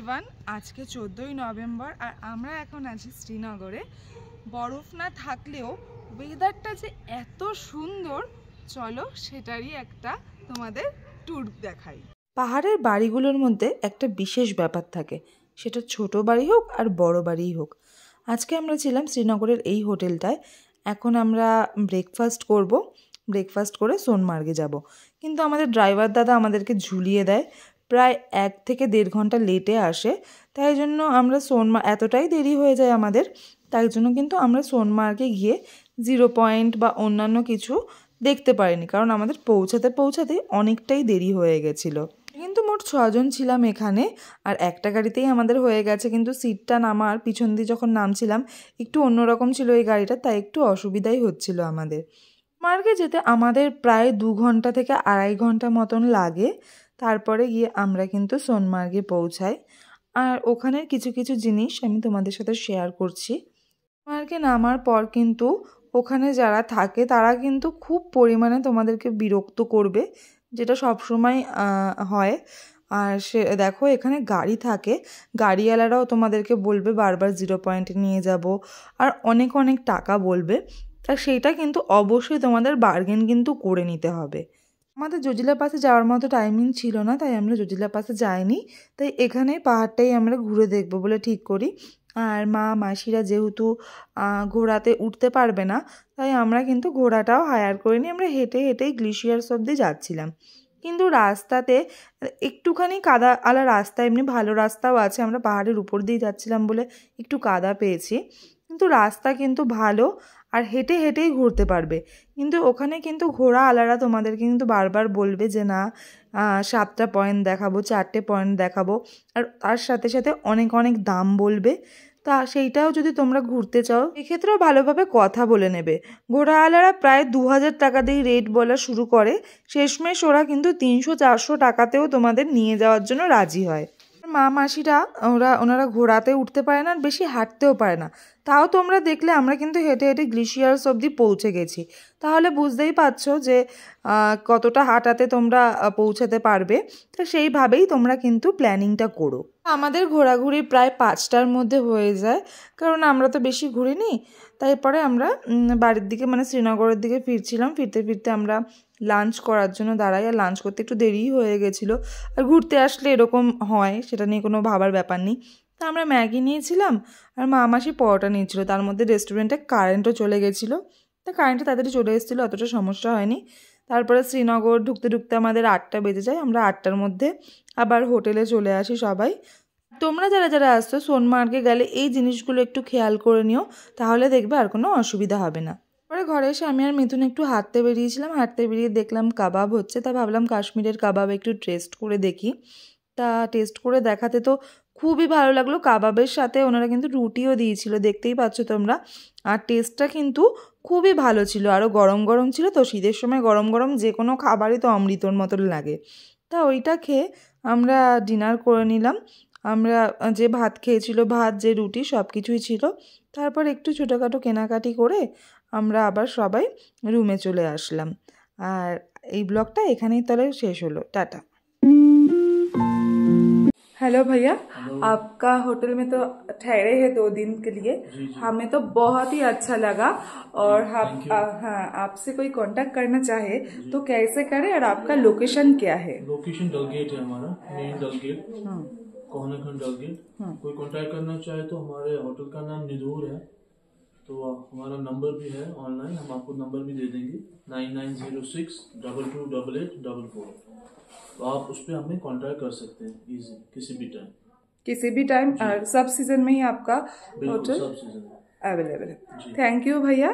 Everyone, আজকে 14ই November আর আমরা এখন আছি শ্রীনগরে। বরফ না থাকলেও ওয়েদারটা যে এত সুন্দর, চলো সেটারই একটা তোমাদের ট্যুর দেখাই। পাহাড়ের বাড়িগুলোর মধ্যে একটা বিশেষ ব্যাপার থাকে, সেটা ছোট বাড়ি হোক আর বড় বাড়িই হোক। আজকে আমরা ছিলাম শ্রীনগরের এই হোটেলটায়। এখন আমরা ব্রেকফাস্ট করব, ব্রেকফাস্ট করে সোনমার্গে যাব। কিন্তু আমাদের ড্রাইভার দাদা আমাদেরকে ঝুলিয়ে দেয়, প্রায় 1 থেকে 1.5 ঘন্টা লেটে আসে। তাই জন্য আমরা এতটাই দেরি হয়ে যায় আমাদের, তাই জন্য কিন্তু আমরা সোনমার্গে গিয়ে 0 পয়েন্ট বা অন্যান্য কিছু দেখতে পারিনি, কারণ আমাদের পৌঁছাতে অনেকটাই দেরি হয়ে গেছিলো। কিন্তু মোট 6 জন ছিলাম এখানে, আর একটা গাড়িতেই আমাদের হয়ে গেছে। কিন্তু সিটটা নামার পিছন দিয়ে যখন নামছিলাম একটু অন্যরকম ছিল এই গাড়িটা, তাই একটু অসুবিধাই হচ্ছিল আমাদের। মার্গে যেতে আমাদের প্রায় 2 ঘন্টা থেকে 2.5 ঘন্টা মতন লাগে। তারপরে গিয়ে আমরা কিন্তু সোনমার্গে পৌঁছাই, আর ওখানের কিছু কিছু জিনিস আমি তোমাদের সাথে শেয়ার করছি। সোনমার্গে নামার পর কিন্তু ওখানে যারা থাকে তারা কিন্তু খুব পরিমাণে তোমাদেরকে বিরক্ত করবে, যেটা সবসময় হয়। আর সে দেখো এখানে গাড়ি থাকে, গাড়িওয়ালারাও তোমাদেরকে বলবে বারবার 0 পয়েন্টে নিয়ে যাব, আর অনেক অনেক টাকা বলবে। তা সেইটা কিন্তু অবশ্যই তোমাদের বার্গেন কিন্তু করে নিতে হবে। আমাদের জজিলা পাসে যাওয়ার মতো টাইমিং ছিল না, তাই আমরা জজিলা পাসে যাইনি। তাই এখানেই পাহাড়টাই আমরা ঘুরে দেখবো বলে ঠিক করি। আর মাসিরা যেহেতু ঘোড়াতে উঠতে পারবে না, তাই আমরা কিন্তু ঘোড়াটাও হায়ার করিনি, আমরা হেঁটে হেঁটেই গ্লেশিয়ার্স অবধি যাচ্ছিলাম। কিন্তু রাস্তাতে একটুখানি কাদা আলা রাস্তা, এমনি ভালো রাস্তাও আছে, আমরা পাহাড়ের উপর দিয়ে যাচ্ছিলাম বলে একটু কাদা পেয়েছি, কিন্তু রাস্তা কিন্তু ভালো, আর হেঁটে হেঁটেই ঘুরতে পারবে। কিন্তু ওখানে কিন্তু ঘোড়া আলারা তোমাদের কিন্তু বারবার বলবে যে না 7টা পয়েন্ট দেখাবো, 4টে পয়েন্ট দেখাবো, আর তার সাথে সাথে অনেক অনেক দাম বলবে। তা সেইটাও যদি তোমরা ঘুরতে চাও এক্ষেত্রেও ভালোভাবে কথা বলে নেবে। ঘোড়াওয়ালারা প্রায় 2000 টাকা দিয়ে রেট বলা শুরু করে, শেষমেশ ওরা কিন্তু 300-400 টাকাতেও তোমাদের নিয়ে যাওয়ার জন্য রাজি হয়। মাসিরা ওনারা ঘোড়াতে উঠতে পারে না, বেশি হাঁটতেও পারে না। তাও তোমরা দেখলে আমরা কিন্তু হেঁটে হেঁটে গ্লেশিয়ার্স অবধি পৌঁছে গেছি। তাহলে বুঝতেই পারছো যে কতটা হাঁটাতে তোমরা পৌঁছাতে পারবে। তো সেইভাবেই তোমরা কিন্তু প্ল্যানিংটা করো। আমাদের ঘোরাঘুরি প্রায় 5টার মধ্যে হয়ে যায়, কারণ আমরা তো বেশি ঘুরিনি। তারপরে আমরা বাড়ির দিকে মানে শ্রীনগরের দিকে ফিরছিলাম। ফিরতে ফিরতে আমরা লাঞ্চ করার জন্য দাঁড়াই, আর লাঞ্চ করতে একটু দেরিই হয়ে গেছিলো। আর ঘুরতে আসলে এরকম হয়, সেটা নিয়ে কোনো ভাবার ব্যাপার নেই। তা আমরা ম্যাগি নিয়েছিলাম, আর মাসি পরোটা নিয়েছিল। তার মধ্যে রেস্টুরেন্টে কারেন্টও চলে গেছিলো, তা কারেন্টটা তাড়াতাড়ি চলে এসেছিলো, অতটা সমস্যা হয়নি। তারপরে শ্রীনগর ঢুকতে ঢুকতে আমাদের 8টা বেজে যায়। আমরা 8টার মধ্যে আবার হোটেলে চলে আসি সবাই। তোমরা যারা যারা আসছো সোনমার্গে গেলে এই জিনিসগুলো একটু খেয়াল করে নিও, তাহলে দেখবে আর কোনো অসুবিধা হবে না। পরে ঘরে এসে আমি আর মিথুন একটু হাঁটতে বেরিয়েছিলাম। হাঁটতে বেরিয়ে দেখলাম কাবাব হচ্ছে, তা ভাবলাম কাশ্মীরের কাবাব একটু টেস্ট করে দেখি। তা টেস্ট করে দেখাতে তো খুবই ভালো লাগলো। কাবাবের সাথে ওনারা কিন্তু রুটিও দিয়েছিল, দেখতেই পাচ্ছ তোমরা। আর টেস্টটা কিন্তু খুবই ভালো ছিল, আরও গরম গরম ছিল। তো শীতের সময় গরম গরম যে কোনো খাবারই তো অমৃতর মতন লাগে। তা ওইটা খেয়ে আমরা ডিনার করে নিলাম। আমরা যে ভাত খেয়েছিল, ভাত যে রুটি সব কিছুই ছিল। তারপর একটু ছোটোখাটো কেনাকাটি করে আমরা আবার সবাই রুমে চলে আসলাম। আর এই ব্লগটা এখানেই তাহলে শেষ হলো। টাটা। हेलो भैया, आपका होटल में तो ठहरे हैं 2 दिन के लिए। हमें तो बहुत ही अच्छा लगा, और हाँ आपसे कोई कांटेक्ट करना चाहे तो कैसे करें, और आपका लोकेशन क्या है? लोकेशन डलगेट है हमारा, मेन डलगेट, कोहनाखंड डलगेट। कोई कांटेक्ट करना चाहे तो हमारे होटल का नाम निधूर है, तो हमारा नंबर भी है ऑनलाइन, हम आपको नंबर भी दे देंगे 9906 228844। तो आप उस पर हमें कांटेक्ट कर सकते हैं इजी, किसी भी टाइम और सब सीजन में ही आपका होटल अवेलेबल है। थैंक यू भैया।